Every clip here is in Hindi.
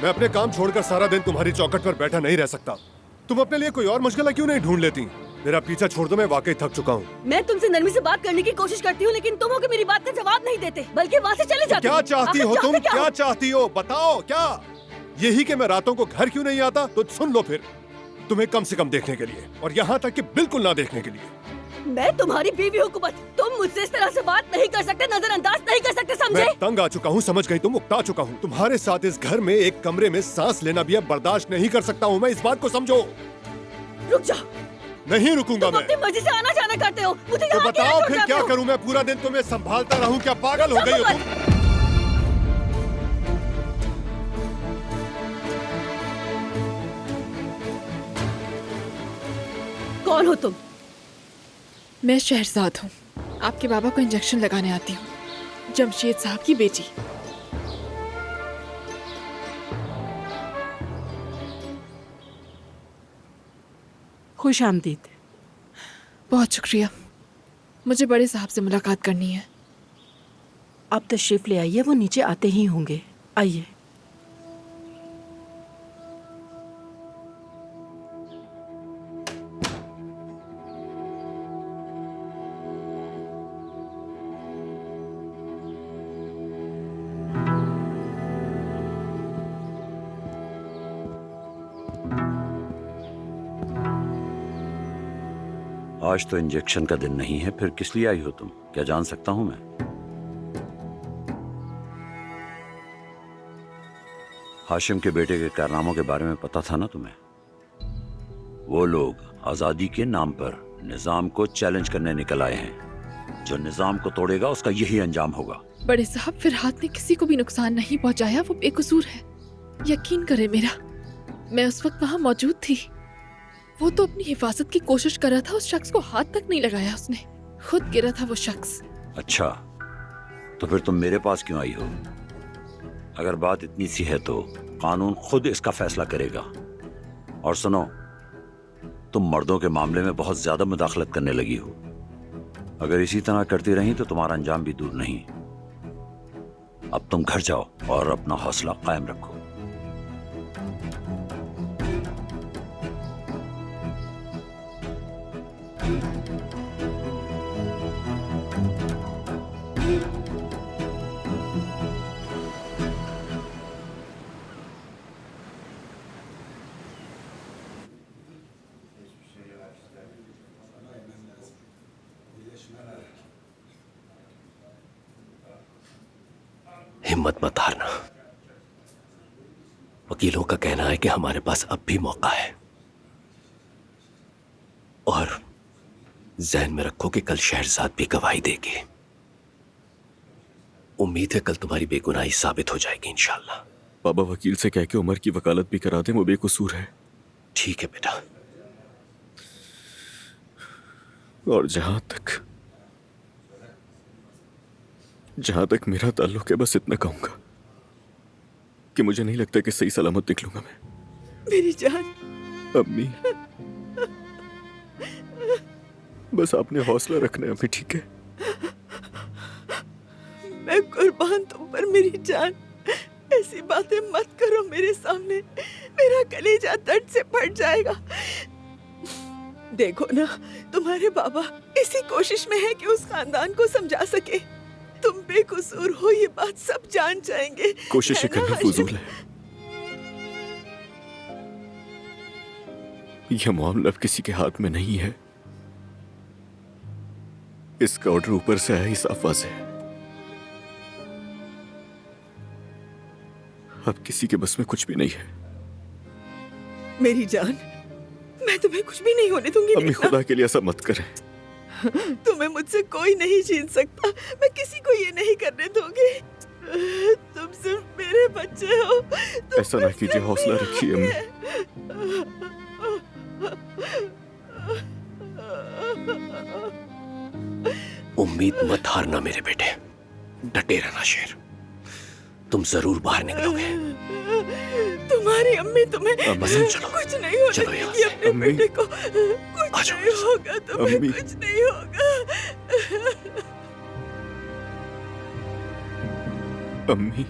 मैं अपने काम छोड़कर सारा दिन तुम्हारी चौखट पर बैठा नहीं रह सकता। तुम अपने लिए कोई और मशगला क्यों नहीं ढूंढ लेती? मेरा पीछा छोड़ दो, मैं वाकई थक चुका हूँ। मैं तुमसे नरमी से बात करने की कोशिश करती हूँ, लेकिन तुम हो कि मेरी बात का जवाब नहीं देते, बल्कि वहाँ से चले जाते हो। क्या चाहती हो तुम? क्या क्या चाहती हो बताओ? क्या यही कि मैं रातों को घर क्यों नहीं आता? तो सुन लो फिर, तुम्हें कम से कम देखने के लिए, और यहाँ तक कि बिल्कुल ना देखने के लिए। मैं तुम्हारी बीवी हुकूमत, तुम मुझसे इस तरह से बात नहीं कर सकते, नजरअंदाज नहीं कर सकते, समझे? मैं तंग आ चुका हूँ, समझ गई तुम? उकता चुका हूँ। तुम्हारे साथ इस घर में एक कमरे में सांस लेना भी अब बर्दाश्त नहीं कर सकता हूँ मैं। इस बात को समझो। रुक जाओ। नहीं रुकूंगा तुम मैं। अपनी मर्जी से आना जाना करते हो, मुझे तो यहाँ अकेला बताओ छोड़ फिर जाते क्या हो। करूँ मैं? पूरा दिन तुम्हें संभालता रहूँ? क्या पागल हो गई हो तुम? कौन हो तुम? मैं शहरजाद हूँ, आपके बाबा को इंजेक्शन लगाने आती हूँ, जमशेद साहब की बेटी। खुश आमदीद। बहुत शुक्रिया, मुझे बड़े साहब से मुलाकात करनी है। आप तशरीफ ले आइए, वो नीचे आते ही होंगे। आइए। आज तो इंजेक्शन का दिन नहीं है, फिर किस लिए आई हो तुम? क्या जान सकता हूं मैं? हाशिम के बेटे के कारनामों के बारे में पता था ना तुम्हें? वो लोग आजादी के नाम पर निजाम को चैलेंज करने निकल आए हैं। जो निजाम को तोड़ेगा उसका यही अंजाम होगा। बड़े साहब, फिरहाद ने किसी को भी नुकसान नहीं पहुंचाया, वो बेकसूर है, यकीन करें मेरा। मैं उस वक्त वहां मौजूद थी। वो तो अपनी हिफाजत की कोशिश कर रहा था, उस शख्स को हाथ तक नहीं लगाया उसने, खुद गिरा था वो शख्स। अच्छा, तो फिर तुम मेरे पास क्यों आई हो? अगर बात इतनी सी है तो कानून खुद इसका फैसला करेगा। और सुनो, तुम मर्दों के मामले में बहुत ज्यादा मुदाखलत करने लगी हो। अगर इसी तरह करती रही तो तुम्हारा अंजाम भी दूर नहीं। अब तुम घर जाओ और अपना हौसला कायम रखो। हिम्मत मत हारना। वकीलों का कहना है कि हमारे पास अब भी मौका है, और जहन में रखो कि कल शहरजाद भी गवाही देगी। उम्मीद है कल तुम्हारी बेगुनाही साबित हो जाएगी इंशाल्लाह। बाबा वकील से कह के उमर की वकालत भी करा दें, वो बेकसूर है। ठीक है बेटा। और जहां तक मेरा ताल्लुक है, बस इतना कहूंगा कि मुझे नहीं लगता कि सही सलामत निकलूंगा मैं। मेरी जान। अम्मी, बस आपने हौसला रखना है अम्मी, ठीक है? मैं कुर्बान तुम पर मेरी जान। ऐसी बातें मत करो मेरे सामने, मेरा कलेजा दर्द से फट जाएगा। देखो ना, तुम्हारे बाबा इसी कोशिश में है कि उस खानदान को समझा सके। तुम बेकसूर हो, ये बात सब जान जाएंगे। कोशिश करना फजूल है। यह मामला अब किसी के हाथ में नहीं है। इसका ऑर्डर ऊपर से आया ही साफ वाज़ेह है। अब किसी के बस में कुछ भी नहीं है। मेरी जान, मैं तुम्हें कुछ भी नहीं होने दूंगी। अम्मी, खुदा के लिए ऐसा मत करें। तुम्हें मुझसे कोई नहीं छीन सकता। मैं किसी को ये नहीं करने दूंगी। तुम सिर्फ मेरे बच्चे हो। ऐसा ना कीजिए, हौसला रखिए अम्मी। उम्मीद मत हारना मेरे बेटे, डटे रहना शेर। तुम जरूर बाहर निकलोगे। तुम्हारी अम्मी तुम्हें चलो, कुछ नहीं होने चलो देगी अपने अम्मी। बेटे को। कुछ नहीं होगा, तुम्हें अम्मी। कुछ नहीं होगा। अम्मी,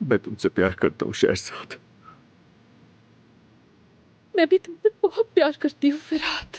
मैं तुमसे प्यार करता हूँ शहरजाद। मैं भी तुमसे बहुत प्यार करती हूँ फिरहाद।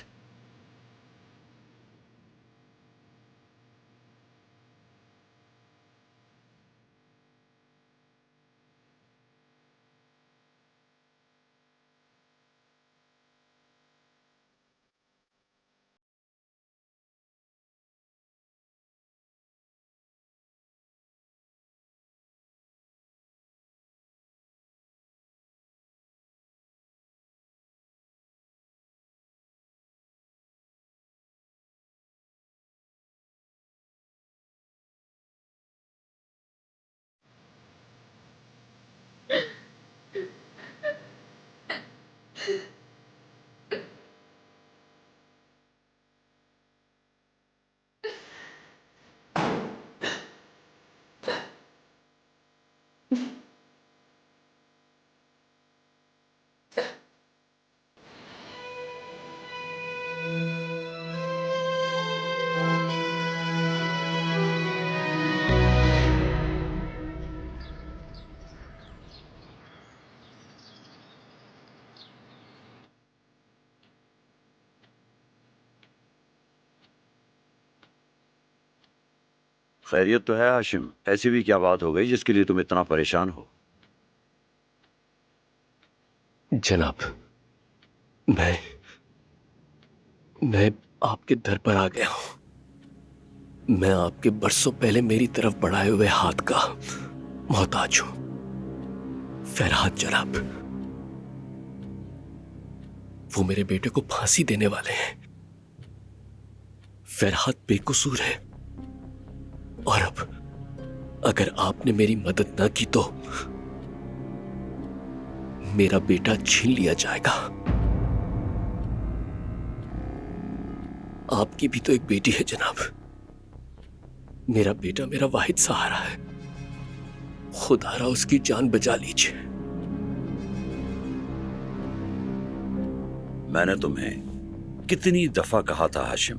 खैरियत तो है हाशिम? ऐसी भी क्या बात हो गई जिसके लिए तुम इतना परेशान हो? जनाब, मैं आपके दर पर आ गया हूं। मैं आपके बरसों पहले मेरी तरफ बढ़ाए हुए हाथ का मोहताज हूं। फरहाद जनाब, वो मेरे बेटे को फांसी देने वाले हैं। फरहाद बेकसूर है और अब अगर आपने मेरी मदद ना की तो मेरा बेटा छीन लिया जाएगा। आपकी भी तो एक बेटी है जनाब। मेरा बेटा मेरा वाहिद सहारा है। खुदारा उसकी जान बचा लीजिए। मैंने तुम्हें कितनी दफा कहा था हाशिम,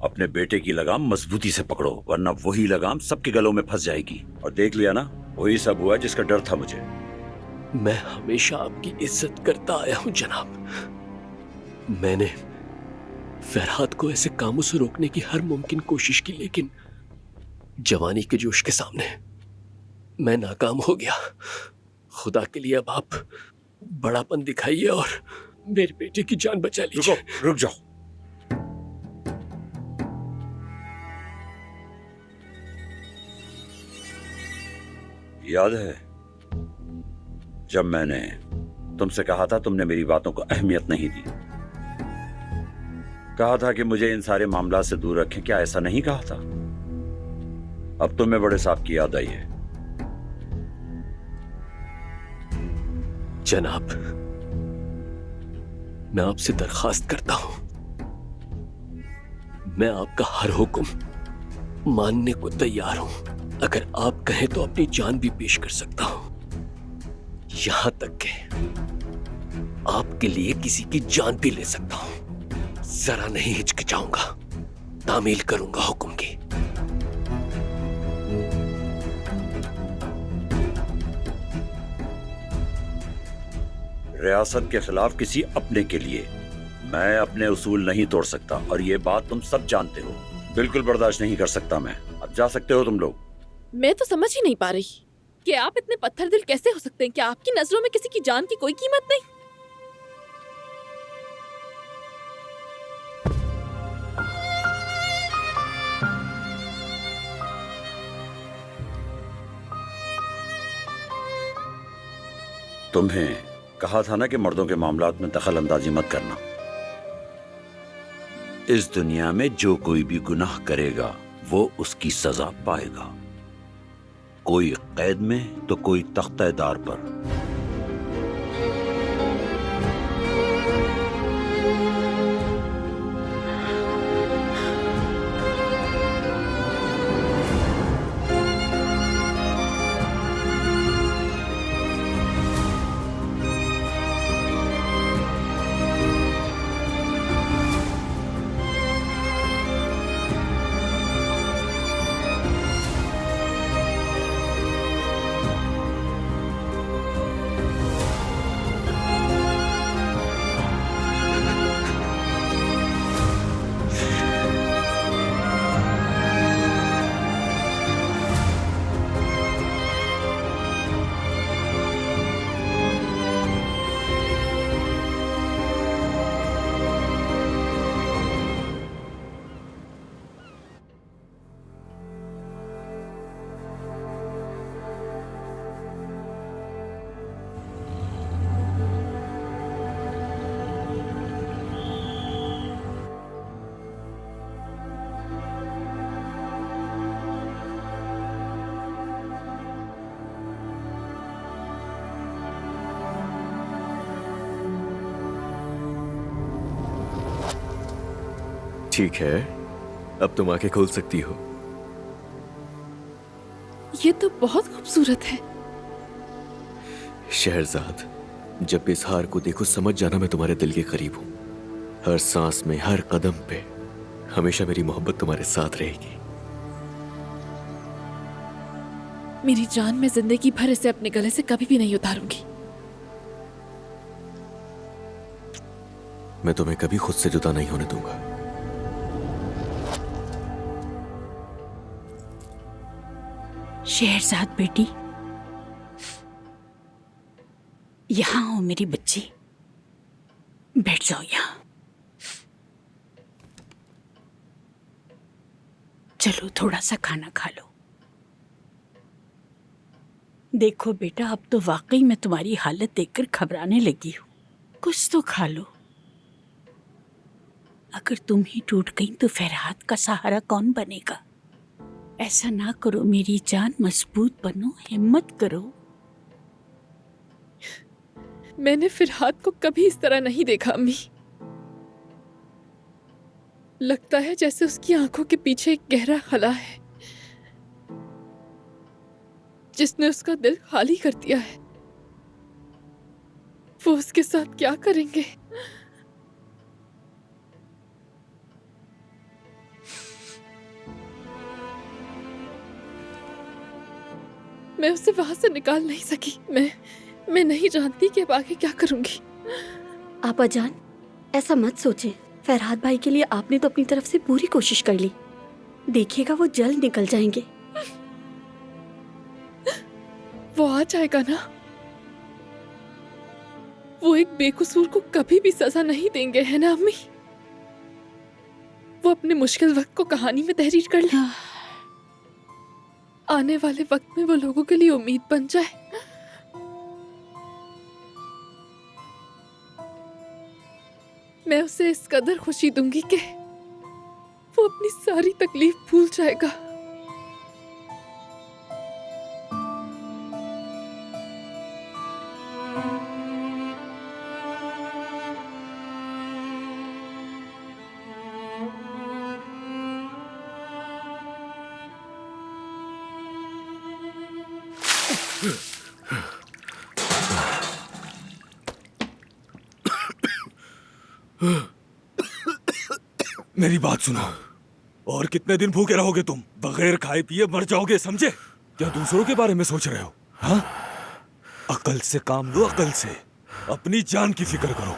अपने बेटे की लगाम मजबूती से पकड़ो, वरना वही लगाम सबके गलों में फंस जाएगी। और देख लिया ना, वही सब हुआ जिसका डर था मुझे। मैं हमेशा आपकी इज्जत करता आया हूं जनाब। मैंने फरहाद को ऐसे कामों से रोकने की हर मुमकिन कोशिश की, लेकिन जवानी के जोश के सामने मैं नाकाम हो गया। खुदा के लिए अब आप बड़ापन दिखाइए और मेरे बेटे की जान बचा लीजिए। रुक जाओ। याद है जब मैंने तुमसे कहा था, तुमने मेरी बातों को अहमियत नहीं दी। कहा था कि मुझे इन सारे मामला से दूर रखें। क्या ऐसा नहीं कहा था? अब तुम्हें बड़े साहब की याद आई है। जनाब, मैं आपसे दरखास्त करता हूं, मैं आपका हर हुक्म मानने को तैयार हूं। अगर आप कहें तो अपनी जान भी पेश कर सकता हूं, यहां तक कि आपके लिए किसी की जान भी ले सकता हूं। जरा नहीं हिचकिचाऊंगा, तामील करूंगा हुक्म की। रियासत के खिलाफ किसी अपने के लिए मैं अपने उसूल नहीं तोड़ सकता, और ये बात तुम सब जानते हो। बिल्कुल बर्दाश्त नहीं कर सकता मैं। अब जा सकते हो तुम लोग। मैं तो समझ ही नहीं पा रही कि आप इतने पत्थर दिल कैसे हो सकते हैं। क्या आपकी नजरों में किसी की जान की कोई कीमत नहीं? तुम्हें कहा था ना कि मर्दों के मामलात में दखल अंदाजी मत करना। इस दुनिया में जो कोई भी गुनाह करेगा वो उसकी सजा पाएगा, कोई कैद में तो कोई तख्तेदार पर। ठीक है, अब तुम आंखें खोल सकती हो। ये तो बहुत खूबसूरत है। शहरजाद, जब भी इस हार को देखो समझ जाना मैं तुम्हारे दिल के करीब हूं। हर सांस में, हर कदम पे हमेशा मेरी मोहब्बत तुम्हारे साथ रहेगी। मेरी जान, मैं जिंदगी भर इसे अपने गले से कभी भी नहीं उतारूंगी। मैं तुम्हें कभी खुद से जुदा नहीं होने दूंगा। शहरजाद बेटी, यहां हो मेरी बच्ची, बैठ जाओ यहां। चलो थोड़ा सा खाना खा लो। देखो बेटा, अब तो वाकई मैं तुम्हारी हालत देखकर घबराने लगी हूं। कुछ तो खा लो। अगर तुम ही टूट गई तो फरहाद का सहारा कौन बनेगा? ऐसा ना करो मेरी जान, मजबूत बनो, हिम्मत करो। मैंने फरहाद को कभी इस तरह नहीं देखा अम्मी। लगता है जैसे उसकी आंखों के पीछे एक गहरा खला है जिसने उसका दिल खाली कर दिया है। वो उसके साथ क्या करेंगे? मैं उसे वहां से निकाल नहीं सकी। मैं नहीं जानती कि अब आगे क्या करूंगी। आपा जान, ऐसा मत सोचें। फरहाद भाई के लिए आपने तो अपनी तरफ से पूरी कोशिश कर ली। देखिएगा वो जल्द निकल जाएंगे। वो आ जाएगा ना। वो एक बेकसूर को कभी भी सजा नहीं देंगे, है ना अम्मी? वो अपने मुश्किल वक्त को कहानी में तहरीर कर ले। आने वाले वक्त में वो लोगों के लिए उम्मीद बन जाए। मैं उसे इस कदर खुशी दूंगी कि वो अपनी सारी तकलीफ भूल जाएगा। मेरी बात सुनो। और कितने दिन भूखे रहोगे तुम? बगैर खाए पिए मर जाओगे, समझे? क्या दूसरों के बारे में सोच रहे हो? हाँ, अकल से काम लो, अकल से। अपनी जान की फिक्र करो।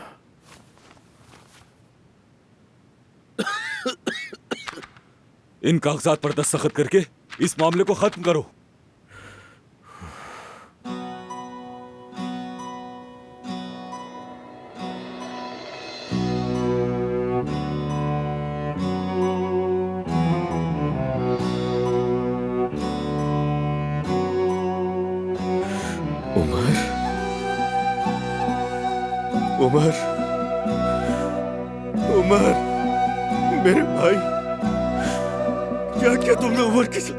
इन कागजात पर दस्तखत करके इस मामले को खत्म करो। उमर, उमर, मेरे भाई, क्या किया तुमने उमर के साथ?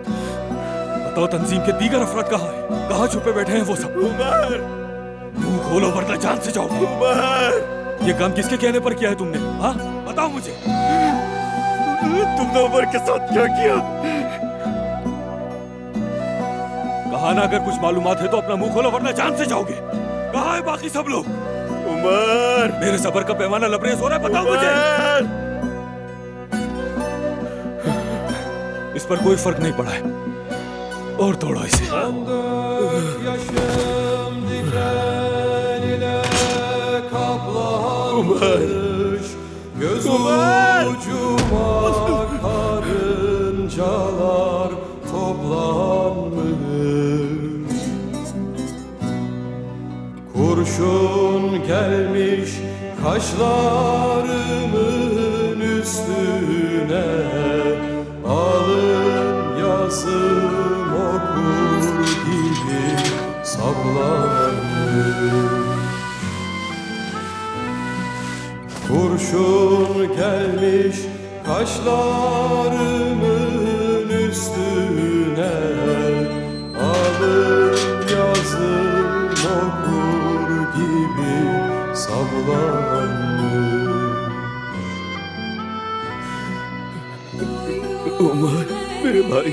बताओ, तंजीम के दीगर अफराद कहाँ हैं? कहाँ छुपे बैठे हैं वो सब? उमर, मुंह खोलो वरना जान से जाओ। उमर, ये काम किसके कहने पर किया है तुमने? हाँ, बताओ मुझे। तुमने उमर के साथ क्या किया? कहा ना, अगर कुछ मालूमात है तो अपना मुंह खोलो वरना जान से जाओगे। कहाँ है बाकी सब लोग? उमर, मेरे सबर का पैमाना लबरेज हो रहा है, बताओ मुझे। इस पर कोई फर्क नहीं पड़ा है। और तोड़ो इसे। Umar, karıncalar toplanmış. Kurşun gelmiş kaşlarımın üstüne, alın yazım okur gibi saplanmış. Kurşun gelmiş kaşlarımın üstüne, alın yazım okur gibi saplanmış. Umar मेरे भाई,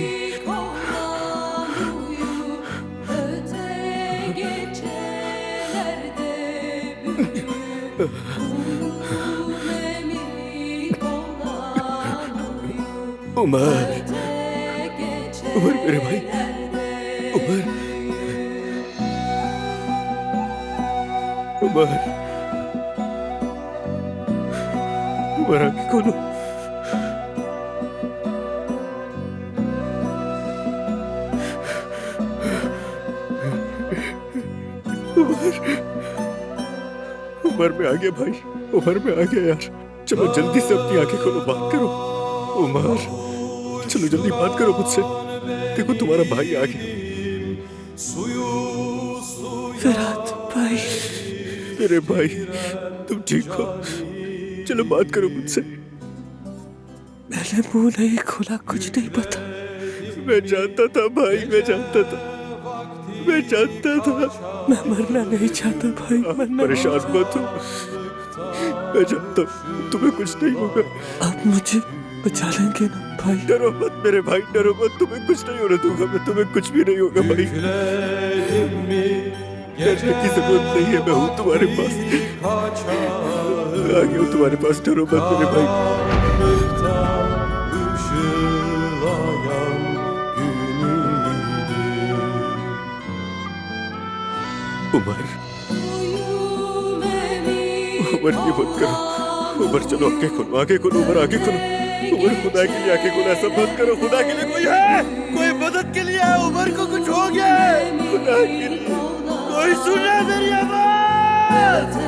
उमर, उमर मेरे भाई, उमर, उमर, उमर आंखें खोलो। उमर में आ गया भाई, उमर में आ गया यार। चलो जल्दी से अपनी आंखें खोलो, बात करो। उमर, चलो जल्दी बात करो मुझसे। देखो तुम्हारा भाई आ गया। फरहाद भाई, मेरे भाई, तुम ठीक हो? चलो बात करो मुझसे। मैंने मुंह नहीं खोला, कुछ नहीं पता। मैं जानता था भाई, मैं जानता था, मैं जानता था। मैं मरना नहीं चाहता भाई, मरना। परेशान मत हो, मैं जानता हूँ तुम्हें कुछ नहीं होगा। आप मुझे बचा लेंगे ना भाई? डरो मत मेरे भाई, डरो मत, तुम्हें कुछ नहीं होने दूंगा मैं, तुम्हें कुछ भी नहीं होगा भाई। डरने की जरूरत नहीं है, मैं हूँ तुम्हारे पास, आ गया हूँ तुम्हारे पास, डरो मत मेरे भाई। उमर, उमर ये मत करो। उमर चलो आंखें खोलो, आंखें खोलो, उमर आंखें खोलो। उमर खुदा के लिए आंखें खोलो, ऐसा मत करो। खुदा के लिए कोई है, कोई मदद के लिए है। उमर को कुछ हो गया है, खुदा के लिए कोई सुने मेरी आवाज।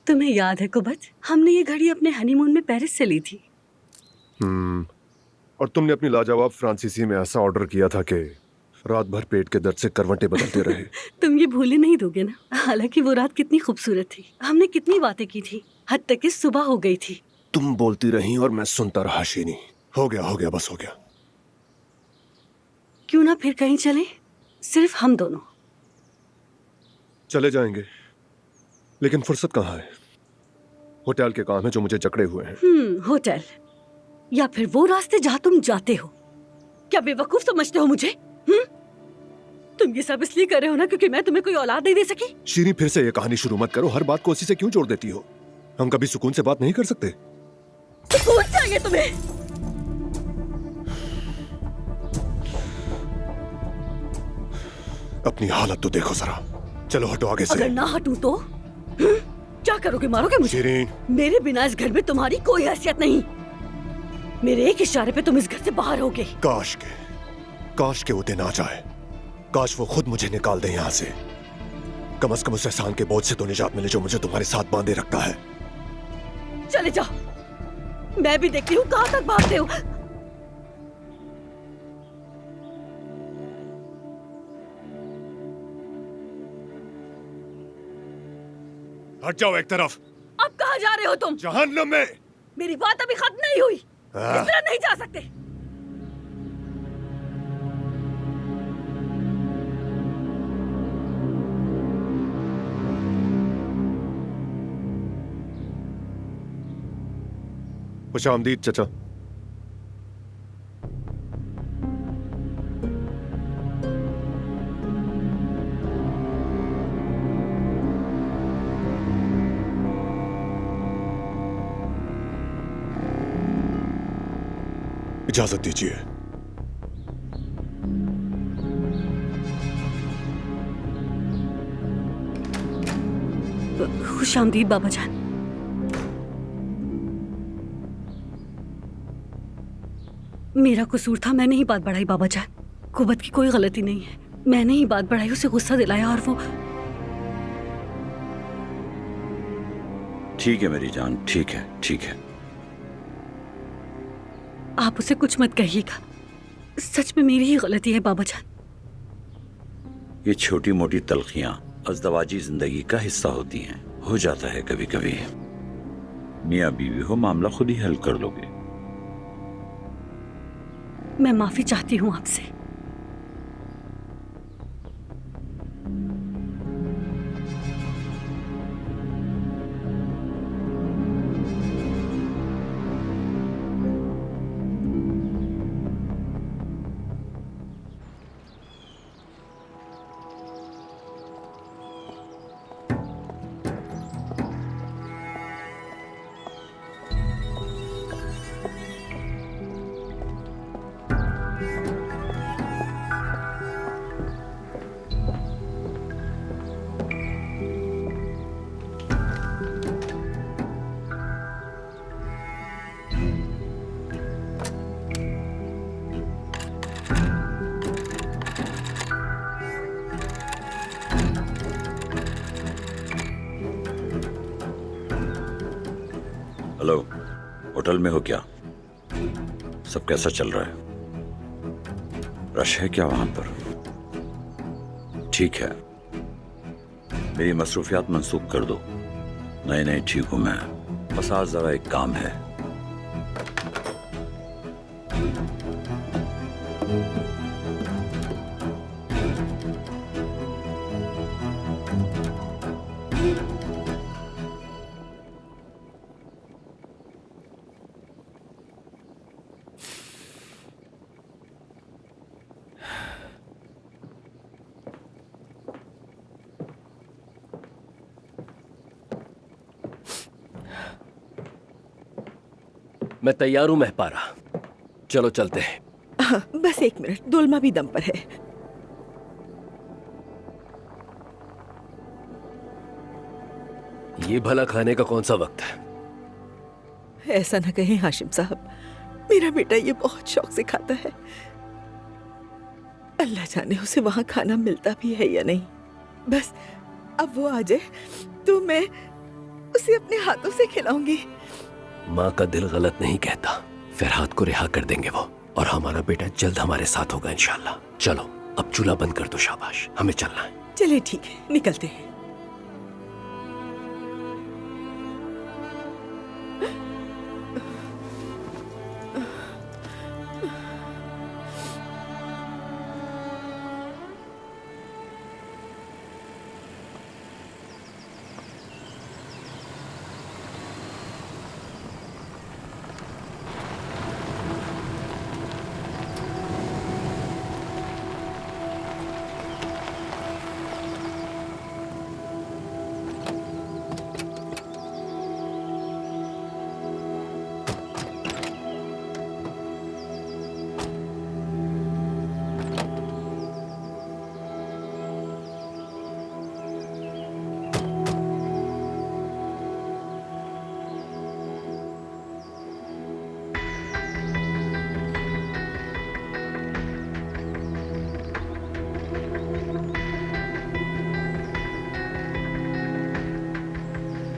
तुम्हें याद है कुबत, हमने ये घड़ी अपने हनीमून में पेरिस से ली थी। और तुमने अपनी लाजवाब फ्रांसीसी में ऐसा ऑर्डर किया था कि रात भर पेट के दर्द से करवटें बदलते रहे। तुम ये भूले नहीं दोगे ना? हालांकि वो रात कितनी खूबसूरत थी, हमने कितनी बातें की थी, हद तक कि सुबह हो गई थी। तुम बोलती रही और मैं सुनता रहा शीनी। हो गया, बस हो गया। क्यों ना फिर कहीं चले, सिर्फ हम दोनों। चले जाएंगे, लेकिन फुर्सत कहाँ है? होटल के काम है जो मुझे जकड़े हुए हैं। होटल या फिर वो रास्ते जहाँ तुम जाते हो। क्या बेवकूफ समझते हो मुझे? तुम ये सब इसलिए कर रहे हो ना क्योंकि मैं तुम्हें कोई औलाद नहीं दे सकी? शीनी फिर से ये कहानी शुरू मत करो, हर बात को उसी से क्यों जोड़ देती हो? हम कभी सुकून से बात नहीं कर सकते? सुकून चाहिए तुम्हें? अपनी हालत तो देखो जरा। चलो हटो आगे से। अगर ना हटूं तो क्या करोगे? मारोगे मुझे? शीरीन, मेरे बिना इस घर में तुम्हारी कोई हैसियत नहीं। मेरे एक इशारे पे तुम इस घर से बाहर होगे। काश के वो दिन आ जाए, काश वो खुद मुझे निकाल दे यहाँ से। कम से कम उस एहसान के बोझ से तो निजात मिले जो मुझे तुम्हारे साथ बांधे रखता है। चले जाओ, मैं भी देखती हूँ कहाँ तक भागते हो। हट जाओ एक तरफ। अब कहाँ जा रहे हो तुम? जहन्नम में। मेरी बात अभी खत्म नहीं हुई, इस तरह नहीं जा सकते। खुशामदीद चचा। इजाजत दीजिए। खुशामदीद बाबा जान। मेरा कसूर था, मैंने ही बात बढ़ाई बाबा जान। कुबत की कोई गलती नहीं है, मैंने ही बात बढ़ाई, उसे गुस्सा दिलाया और वो। ठीक है मेरी जान, ठीक है, ठीक है। आप उसे कुछ मत कहिएगा, सच में मेरी ही गलती है बाबा जान। ये छोटी मोटी तलखियां अज़दवाजी जिंदगी का हिस्सा होती हैं, हो जाता है कभी कभी। मियाँ बीवी हो, मामला खुद ही हल कर लोगे। मैं माफी चाहती हूँ आपसे। होटल में हो क्या? सब कैसा चल रहा है? रश है क्या वहां पर? ठीक है, मेरी मसरूफियात मंसूख कर दो। नहीं ठीक हूं मैं, बस आज जरा एक काम है। मैं तैयार हूं महपारा, चलो चलते हैं। हाँ, बस 1 मिनट, दुल्मा भी दम पर है। ये भला खाने का कौन सा वक्त है? ऐसा ना कहें हाशिम साहब, मेरा बेटा ये बहुत शौक से खाता है। अल्लाह जाने उसे वहां खाना मिलता भी है या नहीं। बस अब वो आ जाए तो मैं उसे अपने हाथों से खिलाऊंगी। माँ का दिल गलत नहीं कहता। फरहाद को रिहा कर देंगे वो, और हमारा बेटा जल्द हमारे साथ होगा इंशाल्लाह। चलो अब चूल्हा बंद कर दो, शाबाश, हमें चलना है। चलिए ठीक है, निकलते हैं।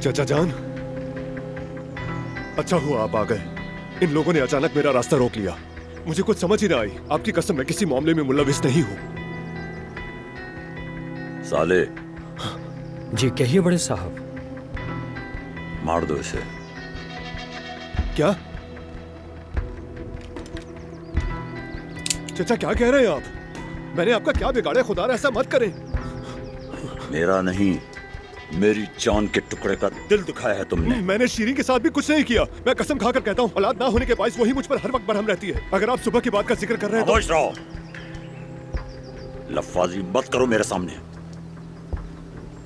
चाचा जान, अच्छा हुआ आप आ गए। इन लोगों ने अचानक मेरा रास्ता रोक लिया। मुझे कुछ समझ ही ना आई। आपकी कसम, मैं किसी मामले में मुलविस नहीं हूं। साले, जी कहिए बड़े साहब। मार दो इसे। क्या चाचा, क्या कह रहे हैं आप? मैंने आपका क्या बिगाड़ा? खुदा ऐसा मत करें। मेरा नहीं, मेरी जान के टुकड़े का दिल दुखाया है तुमने। मैंने शीरीन के साथ भी कुछ नहीं किया। मैं कसम खाकर कहता हूँ, औलाद ना होने के बायस वही मुझ पर हर वक्त बरहम रहती है। अगर आप सुबह की बात का जिक्र कर रहे हैं तो... खामोश रहो, लफ्फाजी मत करो मेरे सामने।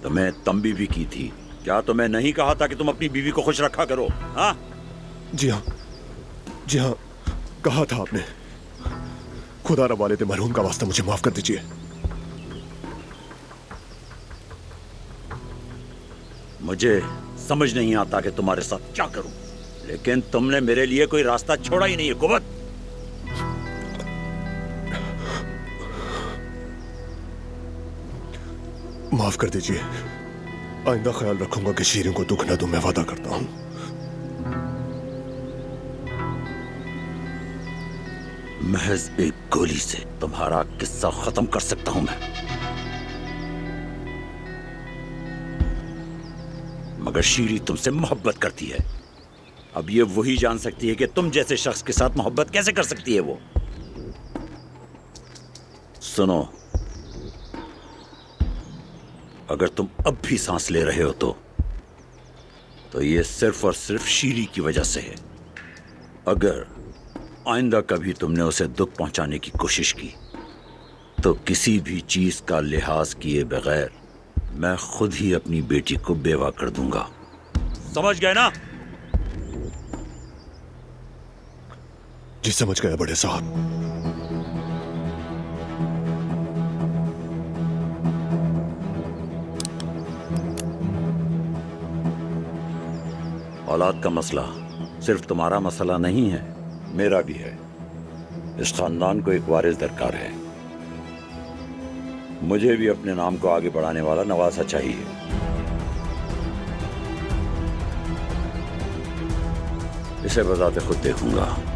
तुम्हें तंबी भी की थी। क्या तुम्हें नहीं कहा था कि तुम अपनी बीवी को खुश रखा करो? हाँ जी हाँ, कहा था आपने। खुदा रब वाले मरहूम का वास्ता मुझे माफ कर दीजिए। मुझे समझ नहीं आता कि तुम्हारे साथ क्या करूं, लेकिन तुमने मेरे लिए कोई रास्ता छोड़ा ही नहीं है। कुवत, माफ कर दीजिए। आइंदा ख्याल रखूंगा कि शीरीन को दुख न दूं, मैं वादा करता हूं। महज एक गोली से तुम्हारा किस्सा खत्म कर सकता हूं मैं, मगर शीरी तुमसे मोहब्बत करती है। अब ये वही जान सकती है कि तुम जैसे शख्स के साथ मोहब्बत कैसे कर सकती है वो। सुनो, अगर तुम अब भी सांस ले रहे हो तो ये सिर्फ और सिर्फ शीरी की वजह से है। अगर आइंदा कभी तुमने उसे दुख पहुंचाने की कोशिश की तो किसी भी चीज का लिहाज किए बगैर मैं खुद ही अपनी बेटी को बेवा कर दूंगा। समझ गए ना? जी समझ गया बड़े साहब। औलाद का मसला सिर्फ तुम्हारा मसला नहीं है, मेरा भी है। इस खानदान को एक वारिस दरकार है। मुझे भी अपने नाम को आगे बढ़ाने वाला नवासा चाहिए। इसे बजाते खुद देखूंगा।